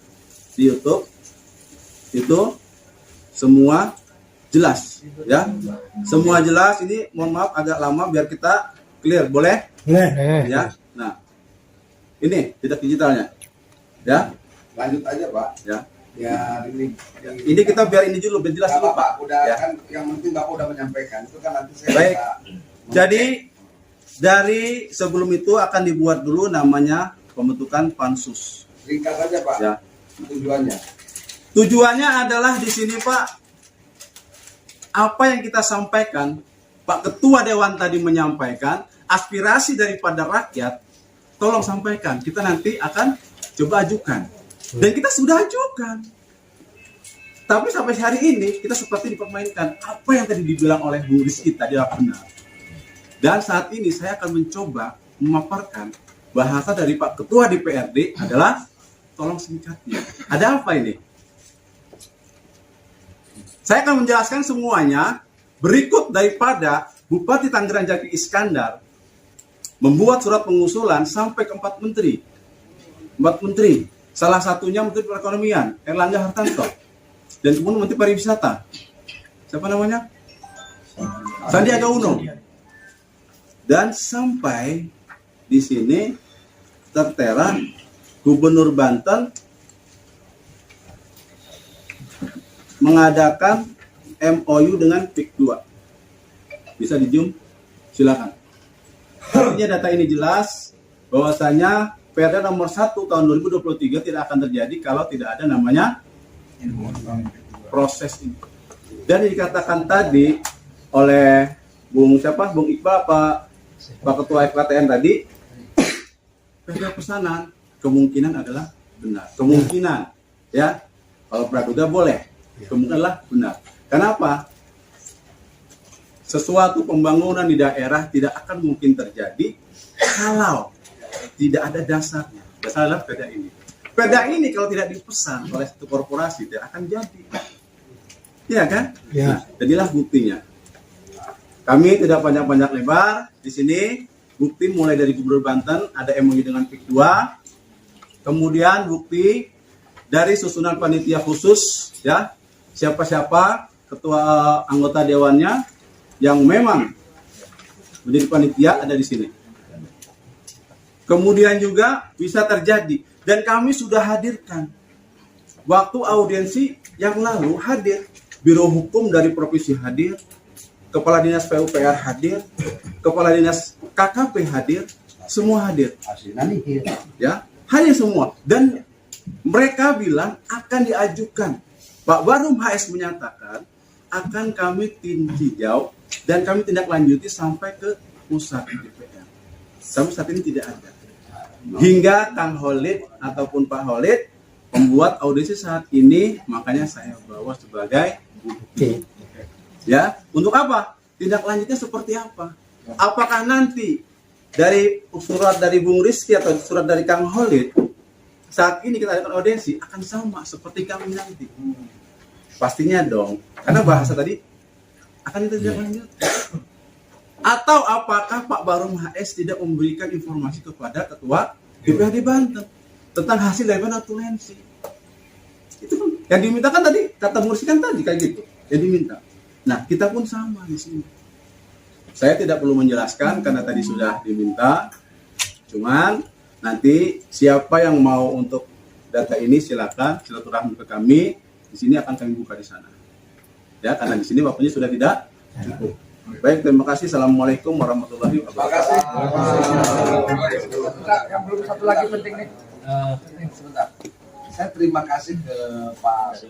di YouTube. Itu semua jelas ya, semua jelas. Ini mohon maaf agak lama biar kita clear, boleh? Ya. Nah, ini jejak digitalnya ya. Lanjut aja Pak. Ya. Ya, ini kita biar ini dulu, biar jelas dulu Pak. Udah Ya. kan yang penting Bapak udah menyampaikan itu kan nanti saya Baik. bisa Jadi dari sebelum itu akan dibuat dulu namanya pembentukan pansus. ringkas aja Pak. Ya. Tujuannya. Tujuannya adalah di sini Pak, apa yang kita sampaikan, Pak Ketua Dewan tadi menyampaikan, aspirasi daripada rakyat, tolong sampaikan, kita nanti akan coba ajukan. Dan kita sudah ajukan. Tapi sampai hari ini, kita seperti dipermainkan. Apa yang tadi dibilang oleh Bu Rizky tadi adalah benar. Dan saat ini saya akan mencoba memaparkan bahasa dari Pak Ketua DPRD adalah, tolong singkatnya. Ada apa ini? Saya akan menjelaskan semuanya berikut daripada Bupati Tangerang Jaki Iskandar membuat surat pengusulan sampai ke 4 menteri. 4 menteri. Salah satunya Menteri Perekonomian, Erlangga Hartarto. Dan kemudian Menteri Pariwisata. Siapa namanya? Sandiaga Uno. Dan sampai di sini tertera Gubernur Banten mengadakan MOU dengan PIK 2. Bisa di zoom? Silakan. Artinya data ini jelas bahwasanya Perda nomor 1 tahun 2023 tidak akan terjadi kalau tidak ada namanya proses ini. Dan dikatakan tadi oleh Bung Iqbal, Pak Ketua FKTN tadi, perda pesanan kemungkinan adalah benar. Kemungkinan, ya, kalau praduga boleh, kemungkinan adalah benar. Kenapa? Sesuatu pembangunan di daerah tidak akan mungkin terjadi kalau tidak ada dasarnya. Dasar adalah perda ini. Perda ini kalau tidak dipesan oleh satu korporasi tidak akan jadi. Iya kan? Ya. Nah, jadilah buktinya. Kami tidak panjang-panjang lebar di sini. Bukti mulai dari Gubernur Banten ada MOU dengan PIK 2. Kemudian bukti dari susunan panitia khusus, ya, siapa-siapa ketua anggota dewannya yang memang menjadi panitia ada di sini. Kemudian juga bisa terjadi, dan kami sudah hadirkan waktu audiensi yang lalu hadir, Biro Hukum dari Provinsi hadir, Kepala Dinas PUPR hadir, Kepala Dinas KKP hadir, semua hadir. Ya, hadir semua. Dan mereka bilang akan diajukan. Pak Barum HS menyatakan akan kami tinjau dan kami tindak lanjuti sampai ke pusat DPR. Sampai saat ini tidak ada. Hingga Kang Holid ataupun Pak Holid membuat audisi saat ini, makanya saya bawa sebagai bukti. Ya, untuk apa? Tindak lanjutnya seperti apa? Apakah nanti dari surat dari Bung Rizky atau surat dari Kang Holid saat ini kita adakan audiensi akan sama seperti kami nanti? Pastinya dong, karena bahasa tadi akan kita tindak lanjut. Atau apakah Pak Barum HS tidak memberikan informasi kepada Ketua DPRD Banten tentang hasil dari notulensi? Itu kan yang dimintakan tadi, kata Mursi kan tadi kayak gitu, yang diminta. Nah, kita pun sama di sini. Saya tidak perlu menjelaskan karena tadi sudah diminta. Cuman nanti siapa yang mau untuk data ini silakan silaturahmi ke kami. Di sini akan kami buka di sana. Ya, karena di sini waktunya sudah tidak cukup. Baik, terima kasih. Assalamualaikum warahmatullahi wabarakatuh. Yang belum satu lagi penting nih. Sebentar. Saya terima kasih ke Pak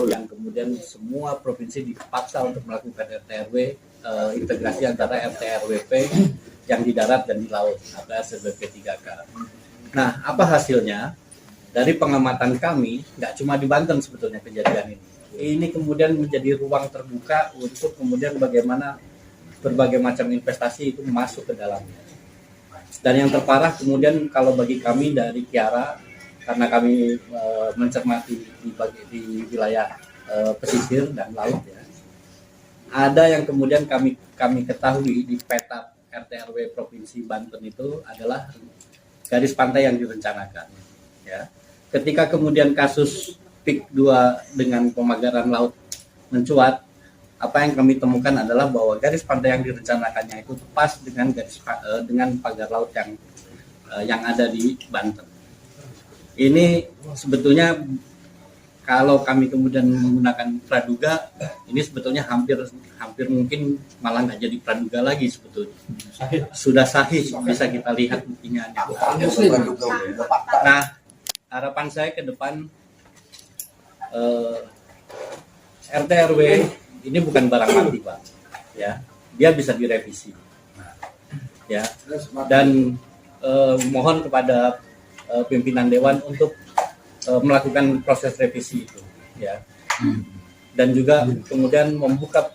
yang kemudian semua provinsi dipaksa untuk melakukan RT/RW, integrasi antara RT/RWP yang di darat dan di laut atau SRWP 3K. Nah, apa hasilnya? Dari pengamatan kami, nggak cuma di Banten sebetulnya kejadian ini. Ini kemudian menjadi ruang terbuka untuk kemudian bagaimana berbagai macam investasi itu masuk ke dalamnya. Dan yang terparah kemudian kalau bagi kami dari Kiara, karena kami mencermati di wilayah pesisir dan laut, ya, ada yang kemudian kami ketahui di peta RT/RW Provinsi Banten itu adalah garis pantai yang direncanakan. Ya, ketika kemudian kasus PIK 2 dengan pemagaran laut mencuat, apa yang kami temukan adalah bahwa garis pantai yang direncanakannya itu pas dengan pagar laut yang ada di Banten. Ini sebetulnya kalau kami kemudian menggunakan praduga, ini sebetulnya hampir mungkin malah nggak jadi praduga lagi sebetulnya. Sudah sahih, bisa kita lihat buktinya. Nah, harapan saya ke depan RT/RW ini bukan barang mati, Pak. Ya, dia bisa direvisi. Ya, dan mohon kepada pimpinan dewan untuk melakukan proses revisi itu, ya, dan juga kemudian membuka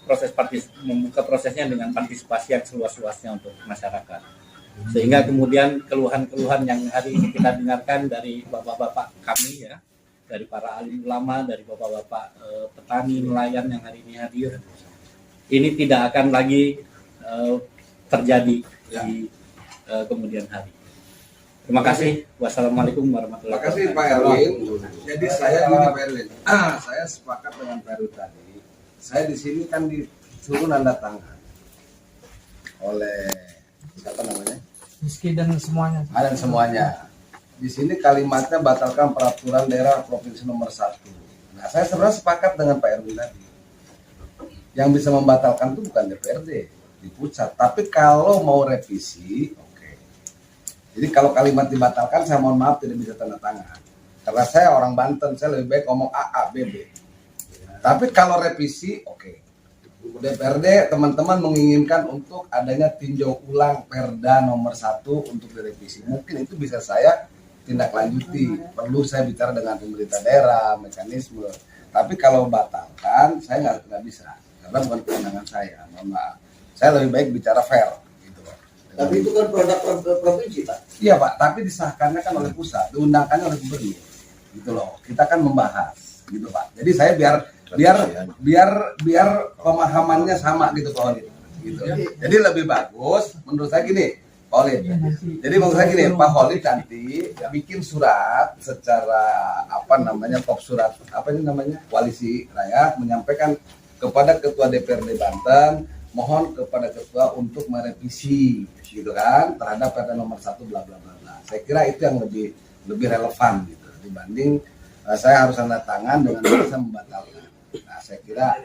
prosesnya dengan partisipasi yang seluas-luasnya untuk masyarakat, sehingga kemudian keluhan-keluhan yang hari ini kita dengarkan dari bapak-bapak kami, ya, dari para alim ulama, dari bapak-bapak petani nelayan yang hari ini hadir, ini tidak akan lagi terjadi di kemudian hari. Terima kasih. Wassalamualaikum warahmatullahi wabarakatuh. Terima kasih Pak Erwin. Jadi saya gini Pak Erwin, saya sepakat dengan Pak Erwin tadi. Saya di sini kan disuruh nanda tangan oleh siapa namanya? Rizky dan semuanya. Dan semuanya. Di sini kalimatnya batalkan peraturan daerah provinsi nomor 1. Nah, saya sebenarnya sepakat dengan Pak Erwin tadi. Yang bisa membatalkan itu bukan DPRD di pusat, tapi kalau mau revisi, oke. Jadi kalau kalimat dibatalkan, saya mohon maaf tidak bisa tanda tangan. Karena saya orang Banten, saya lebih baik ngomong A, B, B. Tapi kalau revisi, oke. DPRD teman-teman menginginkan untuk adanya tinjau ulang Perda nomor 1 untuk direvisi. Mungkin itu bisa saya tindak lanjuti. Perlu saya bicara dengan pemerintah daerah, mekanisme. Tapi kalau batalkan, saya nggak bisa. Karena bukan kewenangan saya. Mohon maaf. Saya lebih baik bicara fair. Tapi itu kan produk provinsi, Pak. Iya Pak, tapi disahkannya kan oleh pusat, diundangkannya oleh gubernur, gitu loh. Kita kan membahas, gitu Pak. Jadi saya biar pemahamannya sama gitu Pak Holid. Gitu. Jadi lebih bagus, menurut saya gini, Pak Holid. Jadi menurut saya gini, Pak Holid nanti bikin surat secara surat koalisi rakyat menyampaikan kepada Ketua DPRD Banten, mohon kepada ketua untuk merevisi gitu kan terhadap Perda nomor 1 bla bla bla. Saya kira itu yang lebih relevan gitu dibanding saya harus tanda tangan dengan bisa membatalkan. Nah, saya kira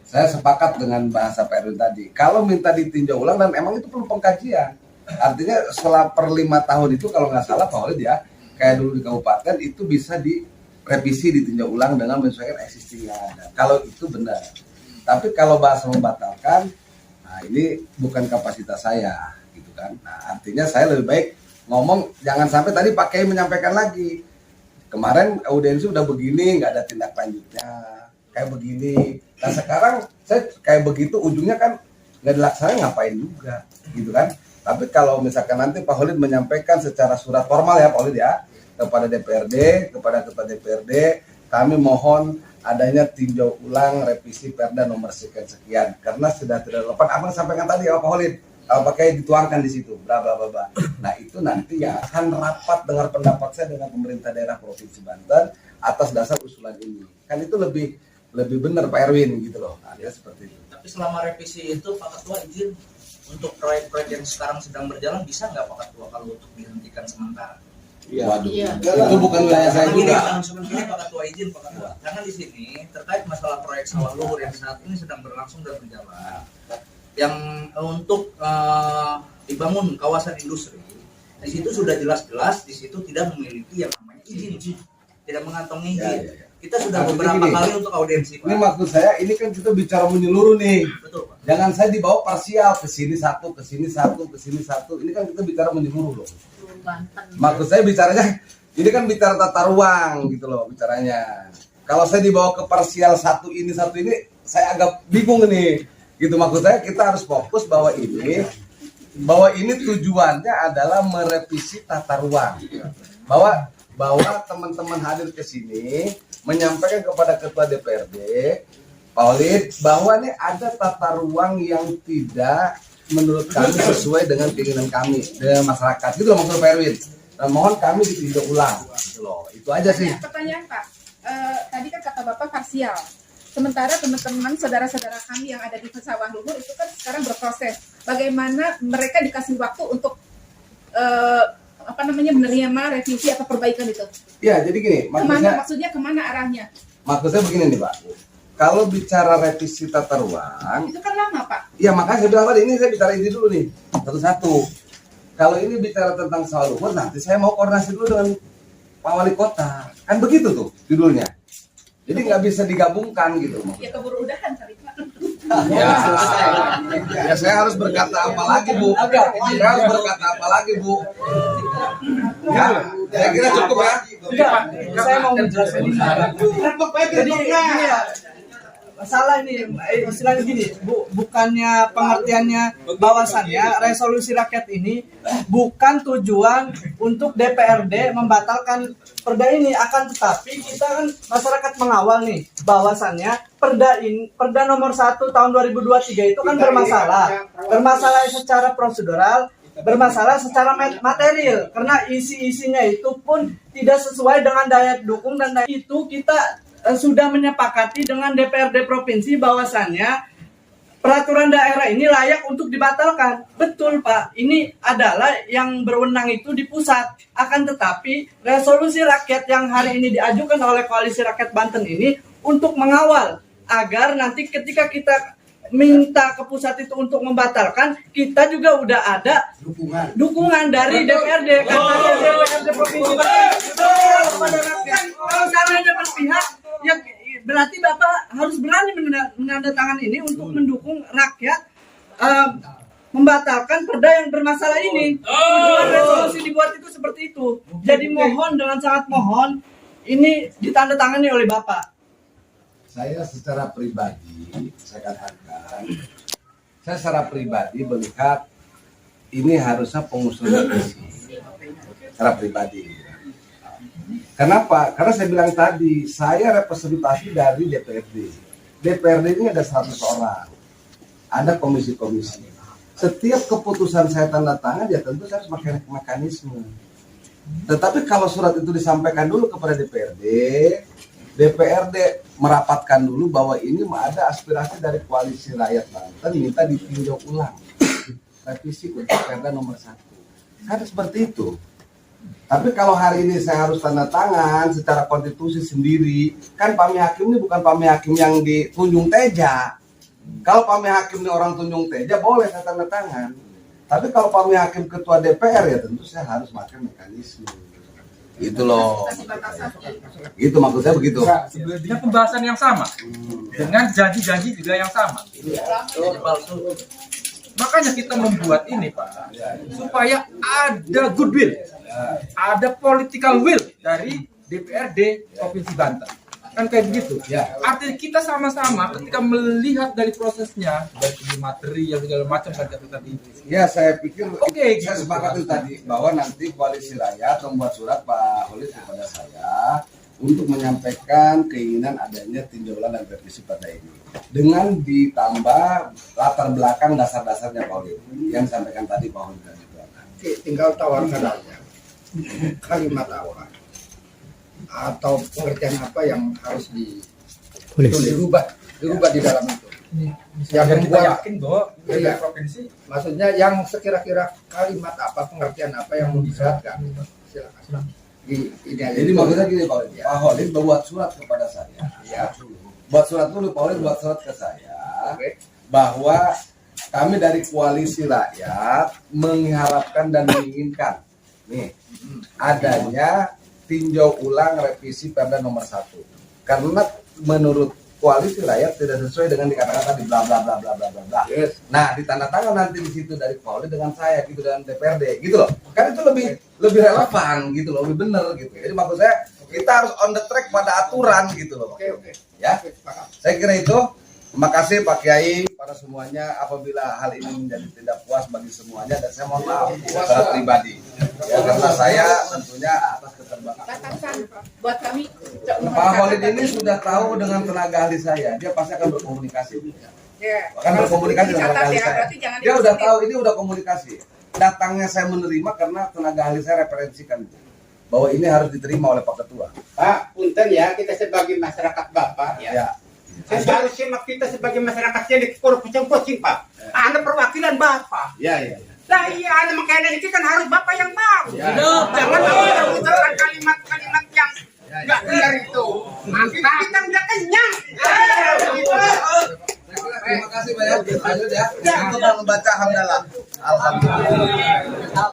saya sepakat dengan bahasa Pak Erwin tadi. Kalau minta ditinjau ulang dan emang itu perlu pengkajian. Artinya setelah per 5 tahun itu kalau nggak salah Pak Holid ya, kayak dulu di kabupaten itu bisa direvisi ditinjau ulang dengan menyesuaikan existing yang ada. Kalau itu benar. Tapi kalau bahasa membatalkan, nah ini bukan kapasitas saya, gitu kan. Nah artinya saya lebih baik ngomong, jangan sampai tadi Pak Kiai menyampaikan lagi. Kemarin audiensi udah begini, nggak ada tindak lanjutnya, kayak begini. Nah sekarang saya kayak begitu, ujungnya kan nggak dilaksanakan ngapain juga, gitu kan. Tapi kalau misalkan nanti Pak Holid menyampaikan secara surat formal ya Pak Holid ya, kepada DPRD, kepada Ketua DPRD, kami mohon adanya tinjau ulang revisi Perda nomor sekian karena sudah tidak relevan. Abang sampaikan tadi ya Pak Holid, pakai dituangkan di situ, bla bla bla. Nah itu nanti yang akan rapat dengar pendapat saya dengan pemerintah daerah Provinsi Banten atas dasar usulan ini. Kan itu lebih benar Pak Erwin gitu loh. Nah, seperti itu. Tapi selama revisi itu Pak Ketua izin untuk proyek-proyek yang sekarang sedang berjalan bisa nggak Pak Ketua kalau untuk dihentikan sementara? Iya. Waduh. Itu bukan wilayah saya juga. Sebenarnya Pak Ketua izin Pak Ketua. Karena di sini terkait masalah proyek sawah luhur yang saat ini sedang berlangsung dan berjalan. Yang untuk dibangun kawasan industri, di situ sudah jelas-jelas di situ tidak memiliki yang namanya izin, tidak mengantongi izin. Kita sudah beberapa kali untuk audiensi Pak. Ini maksud saya, ini kan kita bicara menyeluruh nih. Betul Pak. Jangan saya dibawa parsial ke sini satu, ke sini satu, ke sini satu. Ini kan kita bicara menyeluruh loh. Maksud saya bicaranya, ini kan bicara tata ruang gitu loh bicaranya. Kalau saya dibawa ke parsial satu ini, saya agak bingung nih. Gitu maksud saya kita harus fokus bahwa ini tujuannya adalah merevisi tata ruang. Bahwa teman-teman hadir ke sini menyampaikan kepada Ketua DPRD Pak Holid bahwa ini ada tata ruang yang tidak menurut kami sesuai dengan keinginan kami dengan masyarakat gitu loh maksud Pak Erwin. Dan mohon kami ditinjau ulang gitu loh. Itu aja sih. Pertanyaan Pak, tadi kan kata Bapak parsial. Sementara teman-teman saudara-saudara kami yang ada di sawah luhur itu kan sekarang berproses. Bagaimana mereka dikasih waktu untuk menerima revisi atau perbaikan itu? Ya, jadi gini, maksudnya kemana arahnya? Maksudnya begini nih Pak. Kalau bicara revisi tata ruang, itu kan lama Pak. Ya makanya saya bilang tadi, ini saya bicara ini dulu nih, satu-satu. Kalau ini bicara tentang sawah luhur, nanti saya mau koordinasi dulu dengan Pak Wali Kota. Kan begitu tuh judulnya. Jadi nggak bisa digabungkan gitu. Ya keburu udahan kali Pak. Ya saya harus berkata apa lagi Bu? Saya harus berkata apa lagi Bu? Ya, saya kira cukup ya. Saya mau menjelaskan ini. Jadi ini ya, salah ini istilahnya gini, bukannya pengertiannya bahwasannya resolusi rakyat ini bukan tujuan untuk DPRD membatalkan perda ini, akan tetapi kita kan masyarakat mengawal nih bahwasannya perda nomor 1 tahun 2023 itu kan bermasalah secara prosedural, bermasalah secara material karena isi-isinya itu pun tidak sesuai dengan daya dukung dan itu kita sudah menyepakati dengan DPRD provinsi bahwasannya peraturan daerah ini layak untuk dibatalkan. Betul Pak, ini adalah yang berwenang itu di pusat. Akan tetapi resolusi rakyat yang hari ini diajukan oleh Koalisi Rakyat Banten ini untuk mengawal agar nanti ketika kita minta ke pusat itu untuk membatalkan, kita juga udah ada dukungan dari DPRD, katanya DPRD provinsi kepada rakyat. Kalau seandainya berpihak, ya berarti Bapak harus berani menandatangani ini untuk mendukung rakyat membatalkan perda yang bermasalah ini. Tujuan resolusi dibuat itu seperti itu. Jadi mohon, dengan sangat mohon, ini ditandatangani oleh Bapak. Saya secara pribadi, saya katakan, saya secara pribadi melihat ini harusnya pengusulan revisi. Secara pribadi. Kenapa? Karena saya bilang tadi, saya representasi dari DPRD. DPRD ini ada 100 orang. Ada komisi-komisi. Setiap keputusan saya tanda tangan, ya tentu saya harus pakai mekanisme. Tetapi kalau surat itu disampaikan dulu kepada DPRD, DPRD merapatkan dulu bahwa ini ada aspirasi dari Koalisi Rakyat Banten minta ditinjau ulang revisi untuk Perda nomor 1. Kan seperti itu. Tapi kalau hari ini saya harus tanda tangan secara konstitusi sendiri, kan Pami Hakim ini bukan Pami Hakim yang di Tunjung Teja. Kalau Pami Hakim ini orang Tunjung Teja, boleh saya tanda tangan. Tapi kalau Pami Hakim ketua DPR, ya tentu saya harus pakai mekanisme. Gitu loh. Itu maksud saya begitu. Sebenarnya pembahasan yang sama dengan janji-janji juga yang sama. Makanya kita membuat ini, Pak, supaya ada goodwill, ada political will dari DPRD Provinsi Banten. Kan kayak begitu. Artinya kita sama-sama ketika melihat dari prosesnya, dari segi materi yang segala macam kan tadi. Ya, saya pikir saya gitu. sepakat itu tadi bahwa nanti Koalisi Rakyat membuat surat Pak Holid kepada saya untuk menyampaikan keinginan adanya tinjauan dan revisi perda ini dengan ditambah latar belakang dasar-dasarnya Pak Holid yang disampaikan tadi Pak Holid tadi. Tinggal tawarkan aja kalimat awal atau pengertian apa yang harus dirubah di dalam itu. Yang kita yakin bahwa iya, provinsi, maksudnya yang sekira-kira kalimat apa, pengertian apa yang mau diserahkan. Silakan. Jadi maksudnya gini Pak Holid, Pak Holid membuat surat kepada saya. Ya. Buat surat dulu, Pak Holid buat surat ke saya bahwa kami dari Koalisi Rakyat mengharapkan dan menginginkan nih adanya tinjau ulang revisi Perda nomor 1 karena menurut Koalisi Rakyat tidak sesuai dengan dikatakan tadi bla bla bla bla bla bla. Nah, ditandatangan nanti di situ dari Pak Holid dengan saya gitu dan DPRD gitu loh. Kan itu lebih relevan gitu loh, lebih benar gitu. Jadi maksud saya kita harus on the track pada aturan gitu loh. Oke. Ya. Saya kira itu. Terima kasih Pak Kiai pada semuanya apabila hal ini menjadi tidak puas bagi semuanya dan saya mohon maaf secara pribadi. Ya, karena saya tentunya atas keterbatasan. Batasan buat kami. Pak Holid ini sudah tahu dengan tenaga ahli saya, dia pasti akan berkomunikasi. Akan berkomunikasi dengan tenaga ahli saya. Dia udah tahu ini udah komunikasi. Datangnya saya menerima karena tenaga ahli saya referensikan bahwa ini harus diterima oleh Pak Ketua. Pak, punten ya, kita sebagai masyarakat Bapak Ya. seharusnya kita sebagai masyarakat yang dikepur kucing-kucing Pak. Anda perwakilan Bapak. Iya. Nah iya, Anda makanya ini kan harus Bapak yang tahu. Ya. Jangan Bapak mengucapkan kalimat-kalimat yang nggak benar itu. Nanti kita udah kenyang. Terima kasih banyak. Lanjut ya. Untuk membaca hamdalah. Alhamdulillah.